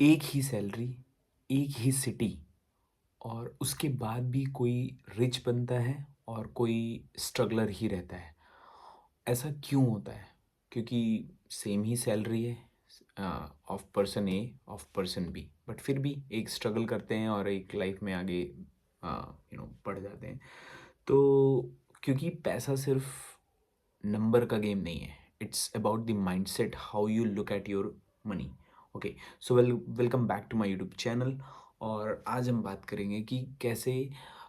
एक ही सैलरी, एक ही सिटी और उसके बाद भी कोई रिच बनता है और कोई स्ट्रगलर ही रहता है। ऐसा क्यों होता है? क्योंकि सेम ही सैलरी है of person A of person B, but फिर भी एक स्ट्रगल करते हैं और एक लाइफ में आगे बढ़ जाते हैं। तो क्योंकि पैसा सिर्फ नंबर का गेम नहीं है, it's about the mindset, how you look at your money. Okay, so welcome back to my YouTube channel. और आज हम बात करेंगे कि कैसे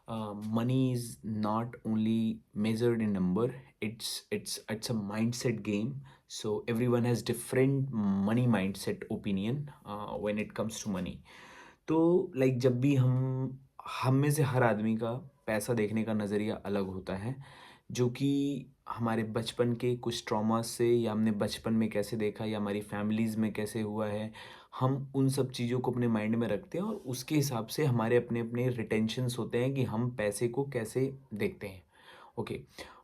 money is not only measured in number, it's a mindset game. So everyone has different money mindset opinion when it comes to money. तो like जब भी हम में से हर आदमी का पैसा देखने का नज़रिया अलग होता है, जो कि हमारे बचपन के कुछ ट्रॉमा से, या हमने बचपन में कैसे देखा, या हमारी फैमिलीज़ में कैसे हुआ है, हम उन सब चीज़ों को अपने माइंड में रखते हैं और उसके हिसाब से हमारे अपने अपने रिटेंशंस होते हैं कि हम पैसे को कैसे देखते हैं। ओके,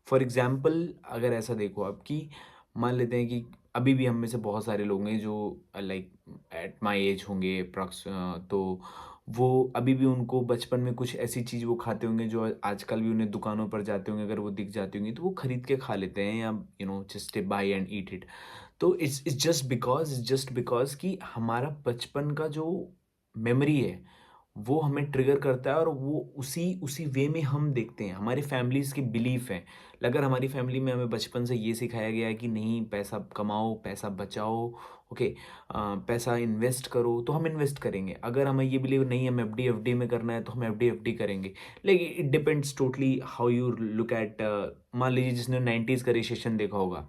फॉर एग्जाम्पल अगर ऐसा देखो आप कि मान लेते हैं कि अभी भी हम में से बहुत सारे लोग हैं जो लाइक एट माई एज होंगे अप्रॉक्स, तो वो अभी भी उनको बचपन में कुछ ऐसी चीज़ वो खाते होंगे जो आजकल भी उन्हें दुकानों पर जाते होंगे, अगर वो दिख जाती होंगी तो वो खरीद के खा लेते हैं, या just by and eat it. तो इट्स जस्ट बिकॉज कि हमारा बचपन का जो मेमोरी है वो हमें ट्रिगर करता है, और वो उसी उसी वे में हम देखते हैं। हमारे फैमिलीज़ के बिलीफ हैं। अगर हमारी फैमिली में हमें बचपन से ये सिखाया गया है कि नहीं, पैसा कमाओ, पैसा बचाओ, ओके, पैसा इन्वेस्ट करो, तो हम इन्वेस्ट करेंगे। अगर हमें ये बिलीव नहीं, हमें एफडी में करना है, तो हम एफडी करेंगे। लेकिन it depends totally how you look eight. मान लीजिए जिसने 90s का रिसेशन देखा होगा,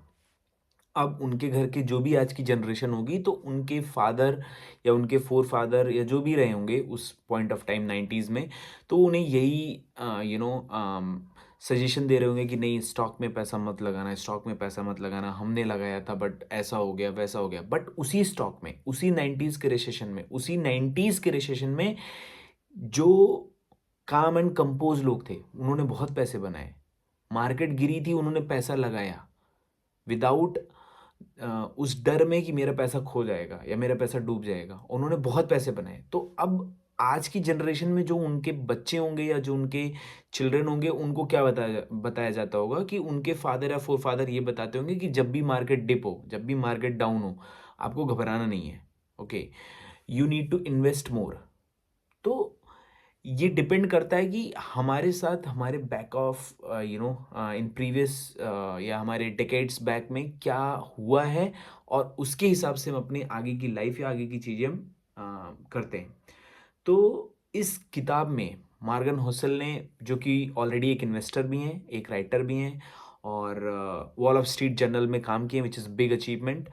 अब उनके घर के जो भी आज की जनरेशन होगी, तो उनके फादर या उनके फोर फादर या जो भी रहे होंगे उस पॉइंट ऑफ टाइम 90s में, तो उन्हें यही सजेशन दे रहे होंगे कि नहीं, स्टॉक में पैसा मत लगाना, स्टॉक में पैसा मत लगाना, हमने लगाया था बट ऐसा हो गया वैसा हो गया। बट उसी स्टॉक में, उसी 90s के रिसेशन में, उसी 90s के रिसेशन में जो काम एंड कंपोज लोग थे, उन्होंने बहुत पैसे बनाए। मार्केट गिरी थी, उन्होंने पैसा लगाया विदाउट उस डर में कि मेरा पैसा खो जाएगा या मेरा पैसा डूब जाएगा। उन्होंने बहुत पैसे बनाए। तो अब आज की जनरेशन में जो उनके बच्चे होंगे या जो उनके चिल्ड्रन होंगे, उनको क्या बताया बताया जाता होगा कि उनके फादर या फोर फादर ये बताते होंगे कि जब भी मार्केट डिप हो, जब भी मार्केट डाउन हो, आपको घबराना नहीं है। Okay, you need to invest more. तो ये डिपेंड करता है कि हमारे साथ, हमारे बैक ऑफ इन प्रीवियस या हमारे डेकेड्स बैक में क्या हुआ है, और उसके हिसाब से हम अपने आगे की लाइफ या आगे की चीज़ें हम करते हैं। तो इस किताब में मार्गन होसल ने, जो कि ऑलरेडी एक इन्वेस्टर भी हैं, एक राइटर भी हैं, और वॉल ऑफ स्ट्रीट जर्नल में काम किए, विच इज़ बिग अचीवमेंट।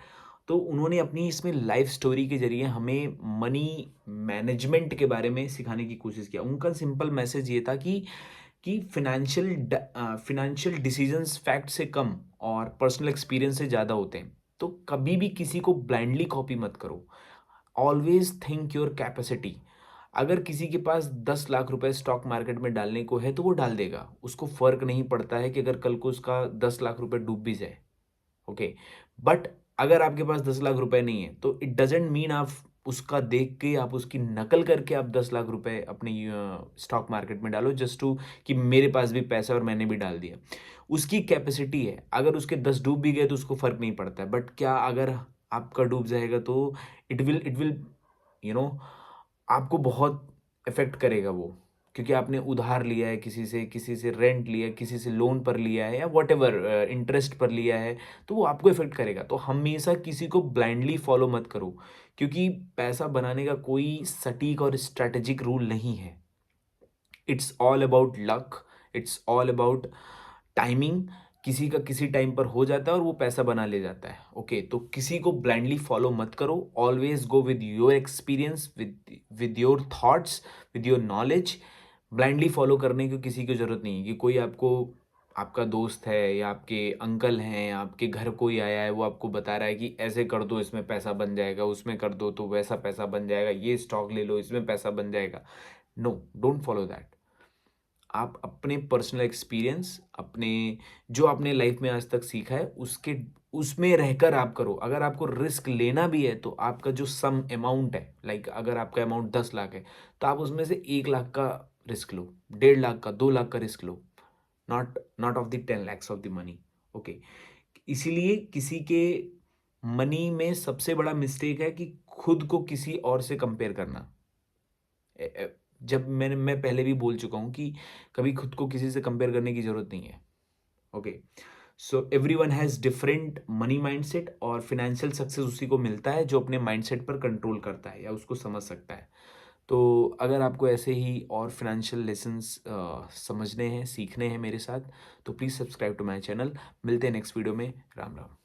तो उन्होंने अपनी इसमें लाइफ स्टोरी के जरिए हमें मनी मैनेजमेंट के बारे में सिखाने की कोशिश किया। उनका सिंपल मैसेज ये था कि फिनेंशियल डिसीजंस फैक्ट से कम और पर्सनल एक्सपीरियंस से ज़्यादा होते हैं। तो कभी भी किसी को ब्लाइंडली कॉपी मत करो। Always think your capacity. अगर किसी के पास 10 लाख रुपए स्टॉक मार्केट में डालने को है, तो वो डाल देगा। उसको फर्क नहीं पड़ता है कि अगर कल को उसका 10 लाख रुपए डूब भी जाए। ओके, बट अगर आपके पास 10 लाख रुपए नहीं है, तो इट डजेंट मीन आप उसका देख के, आप उसकी नकल करके आप 10 लाख रुपए अपने स्टॉक मार्केट में डालो, जस्ट टू कि मेरे पास भी पैसा है और मैंने भी डाल दिया। उसकी कैपेसिटी है। अगर उसके 10 डूब भी गए तो उसको फर्क नहीं पड़ता है, बट क्या अगर आपका डूब जाएगा तो इट विल यू नो आपको बहुत इफेक्ट करेगा वो। क्योंकि आपने उधार लिया है किसी से रेंट लिया है, किसी से लोन पर लिया है, या वट एवर इंटरेस्ट पर लिया है, तो वो आपको इफेक्ट करेगा। तो हमेशा किसी को ब्लाइंडली फॉलो मत करो, क्योंकि पैसा बनाने का कोई सटीक और स्ट्रैटेजिक रूल नहीं है। It's all about luck, it's all about timing. किसी का किसी टाइम पर हो जाता है और वो पैसा बना ले जाता है। ओके, तो किसी को ब्लाइंडली फॉलो मत करो। Always go with your experience, with your thoughts, with your knowledge. Blindly follow करने की किसी की ज़रूरत नहीं है कि कोई आपको, आपका दोस्त है या आपके अंकल हैं या आपके घर कोई आया है, वो आपको बता रहा है कि ऐसे कर दो इसमें पैसा बन जाएगा, उसमें कर दो तो वैसा पैसा बन जाएगा, ये स्टॉक ले लो इसमें पैसा बन जाएगा। No, don't follow that. आप अपने पर्सनल एक्सपीरियंस, अपने जो आपने लाइफ में आज तक सीखा है उसमें रहकर आप करो। अगर आपको रिस्क लेना भी है तो आपका जो सम अमाउंट है, लाइक अगर आपका अमाउंट 10 लाख है तो आप उसमें से 1 लाख का रिस्क लो, 1.5 लाख का, 2 लाख का risk low, not of the 10 lakhs of the money. Okay, इसीलिए किसी के मनी में सबसे बड़ा मिस्टेक है कि खुद को किसी और से कंपेयर करना। जब मैं पहले भी बोल चुका हूं कि कभी खुद को किसी से कंपेयर करने की जरूरत नहीं है। Okay, so everyone has different money mindset, और फिनेंशियल सक्सेस उसी को मिलता है जो अपने माइंडसेट पर कंट्रोल करता है या उसको समझ सकता है। तो अगर आपको ऐसे ही और फिनेंशियल लेसन्स समझने हैं, सीखने हैं मेरे साथ, तो please subscribe to my channel. मिलते हैं नेक्स्ट वीडियो में। राम राम।